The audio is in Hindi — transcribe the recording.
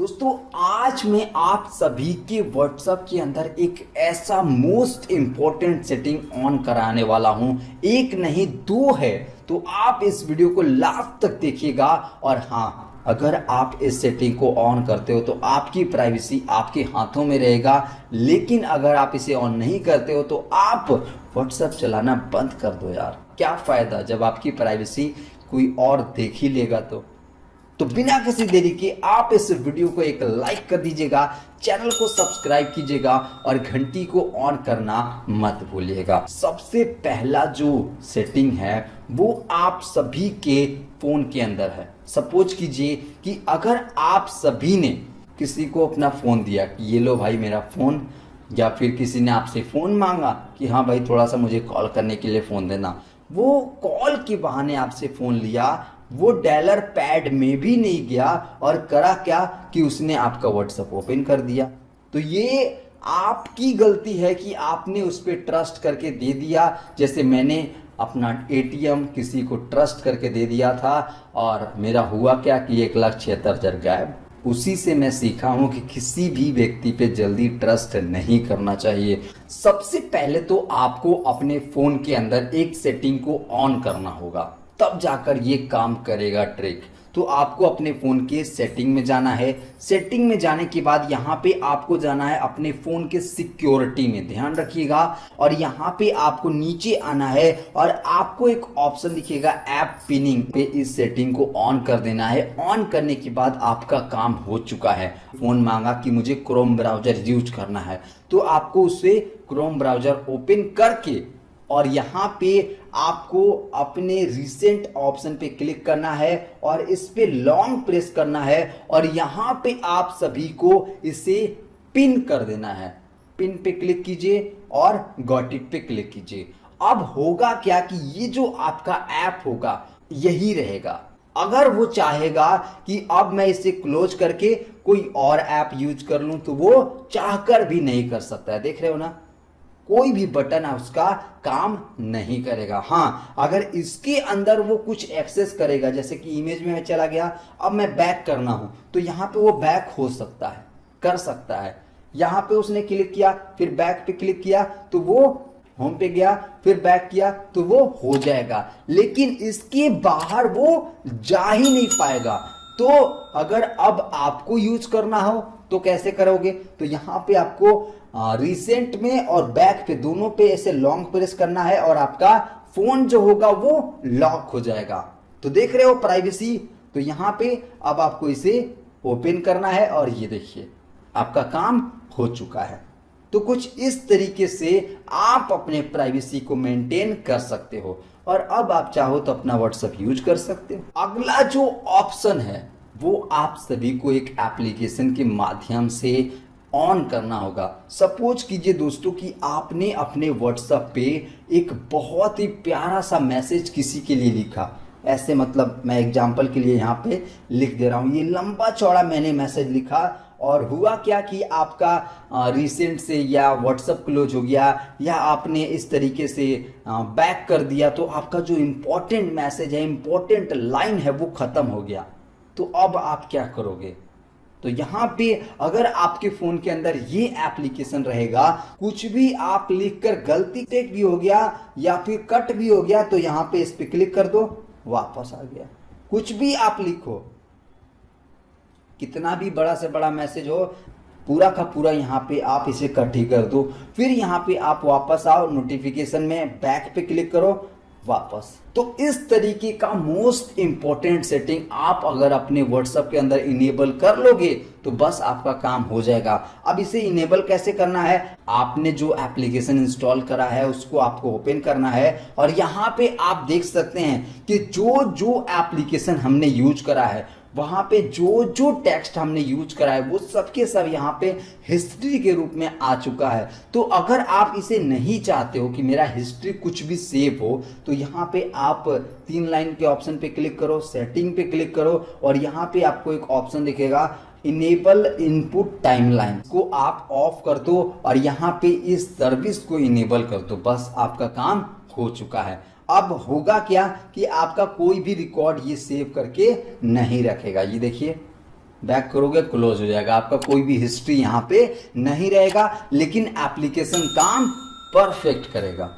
दोस्तों आज मैं आप सभी के व्हाट्सएप के अंदर एक ऐसा मोस्ट इम्पोर्टेंट सेटिंग ऑन कराने वाला हूं। एक नहीं दो है, तो आप इस वीडियो को लास्ट तक देखिएगा। और हाँ, अगर आप इस सेटिंग को ऑन करते हो तो आपकी प्राइवेसी आपके हाथों में रहेगा, लेकिन अगर आप इसे ऑन नहीं करते हो तो आप व्हाट्सएप चलाना बंद कर दो यार। क्या फायदा जब आपकी प्राइवेसी कोई और देख ही लेगा। तो बिना किसी देरी के आप इस वीडियो को एक लाइक कर दीजिएगा, चैनल को सब्सक्राइब कीजिएगा और घंटी को ऑन करना मत भूलिएगा। सबसे पहला जो सेटिंग है वो आप सभी के फोन के अंदर है। सपोज कीजिए कि अगर आप सभी ने किसी को अपना फोन दिया कि ये लो भाई मेरा फोन, या फिर किसी ने आपसे फोन मांगा कि हाँ भाई थोड़ा सा मुझे कॉल करने के लिए फोन देना, वो कॉल के बहाने आपसे फोन लिया, वो डायलर पैड में भी नहीं गया और करा क्या कि उसने आपका व्हाट्सएप ओपन कर दिया। तो ये आपकी गलती है कि आपने उस पर ट्रस्ट करके दे दिया। जैसे मैंने अपना एटीएम किसी को ट्रस्ट करके दे दिया था और मेरा हुआ क्या कि 1,76,000 गायब। उसी से मैं सीखा हूं कि किसी भी व्यक्ति पे जल्दी ट्रस्ट नहीं करना चाहिए। सबसे पहले तो आपको अपने फोन के अंदर एक सेटिंग को ऑन करना होगा, तब जाकर ये काम करेगा ट्रिक। तो आपको अपने फोन के सेटिंग में जाना है। सेटिंग में जाने के बाद यहाँ पे आपको जाना है अपने फोन के सिक्योरिटी में, ध्यान रखिएगा। और यहाँ पे आपको नीचे आना है और आपको एक ऑप्शन दिखेगा ऐप पिनिंग पे, इस सेटिंग को ऑन कर देना है। ऑन करने के बाद आपका काम हो चुका है। फोन मांगा कि मुझे क्रोम ब्राउजर यूज करना है, तो आपको उसे क्रोम ब्राउजर ओपन करके और यहाँ पे आपको अपने रिसेंट ऑप्शन पे क्लिक करना है और इस पे लॉन्ग प्रेस करना है और यहाँ पे आप सभी को इसे पिन कर देना है। पिन पे क्लिक कीजिए और गॉट इट पे क्लिक कीजिए। अब होगा क्या कि ये जो आपका ऐप होगा यही रहेगा। अगर वो चाहेगा कि अब मैं इसे क्लोज करके कोई और ऐप यूज कर लूं तो वो चाहकर भी नहीं कर सकता है। देख रहे हो ना, कोई भी बटन है उसका काम नहीं करेगा। हाँ, अगर इसके अंदर वो कुछ एक्सेस करेगा, जैसे कि इमेज में मैं चला गया, अब मैं बैक करना हूं तो यहाँ पे वो बैक हो सकता है, कर सकता है। यहाँ पे उसने क्लिक किया, फिर बैक पे क्लिक किया तो वो होम पे गया, फिर बैक किया तो वो हो जाएगा, लेकिन इसके बाहर वो जा ही नहीं पाएगा। तो अगर अब आपको यूज करना हो तो कैसे करोगे? तो यहाँ पे आपको रिसेंट में और बैक पे दोनों पे ऐसे लॉन्ग प्रेस करना है और आपका फोन जो होगा वो लॉक हो जाएगा। तो देख रहे हो प्राइवेसी। तो यहाँ पे अब आपको इसे ओपन करना है और ये देखिए आपका काम हो चुका है। तो कुछ इस तरीके से आप अपने प्राइवेसी को मेंटेन कर सकते हो और अब आप चाहो तो अपना व्हाट्सएप यूज कर सकते हो। अगला जो ऑप्शन है वो आप सभी को एक एप्लीकेशन के माध्यम से ऑन करना होगा। सपोज कीजिए दोस्तों कि आपने अपने व्हाट्सएप पे एक बहुत ही प्यारा सा मैसेज किसी के लिए लिखा। ऐसे मतलब मैं एग्जांपल के लिए यहाँ पे लिख दे रहा हूँ, ये लंबा चौड़ा मैंने मैसेज लिखा और हुआ क्या कि आपका रिसेंट से या व्हाट्सएप क्लोज हो गया या आपने इस तरीके से बैक कर दिया, तो आपका जो इम्पोर्टेंट मैसेज है, इम्पोर्टेंट लाइन है, वो खत्म हो गया। तो अब आप क्या करोगे? तो यहाँ पे अगर आपके फोन के अंदर ये एप्लीकेशन रहेगा, कुछ भी आप लिखकर गलती टेक भी हो गया या फिर कट भी हो गया तो यहाँ पे इस पे क्लिक कर दो, वापस आ गया। कुछ भी आप लिखो, कितना भी बड़ा से बड़ा मैसेज हो, पूरा का पूरा यहाँ पे आप इसे कट ही कर दो। फिर यहाँ पे आप वापस आओ, नोटिफिकेशन में बैक पे क्लिक करो, वापस। तो इस तरीके का मोस्ट इंपॉर्टेंट सेटिंग आप अगर अपने व्हाट्सएप के अंदर इनेबल कर लोगे तो बस आपका काम हो जाएगा। अब इसे इनेबल कैसे करना है? आपने जो एप्लीकेशन इंस्टॉल करा है उसको आपको ओपन करना है और यहाँ पे आप देख सकते हैं कि जो जो एप्लीकेशन हमने यूज करा है, वहां पे जो जो टेक्स्ट हमने यूज करा है वो सबके सब यहाँ पे हिस्ट्री के रूप में आ चुका है। तो अगर आप इसे नहीं चाहते हो कि मेरा हिस्ट्री कुछ भी सेव हो, तो यहाँ पे आप 3 लाइन के ऑप्शन पे क्लिक करो, सेटिंग पे क्लिक करो और यहाँ पे आपको एक ऑप्शन दिखेगा इनेबल इनपुट टाइमलाइन को आप ऑफ कर दो और यहाँ पे इस सर्विस को इनेबल कर दो। बस आपका काम हो चुका है। अब होगा क्या कि आपका कोई भी रिकॉर्ड ये सेव करके नहीं रखेगा। ये देखिए बैक करोगे क्लोज हो जाएगा, आपका कोई भी हिस्ट्री यहाँ पे नहीं रहेगा, लेकिन एप्लीकेशन काम परफेक्ट करेगा।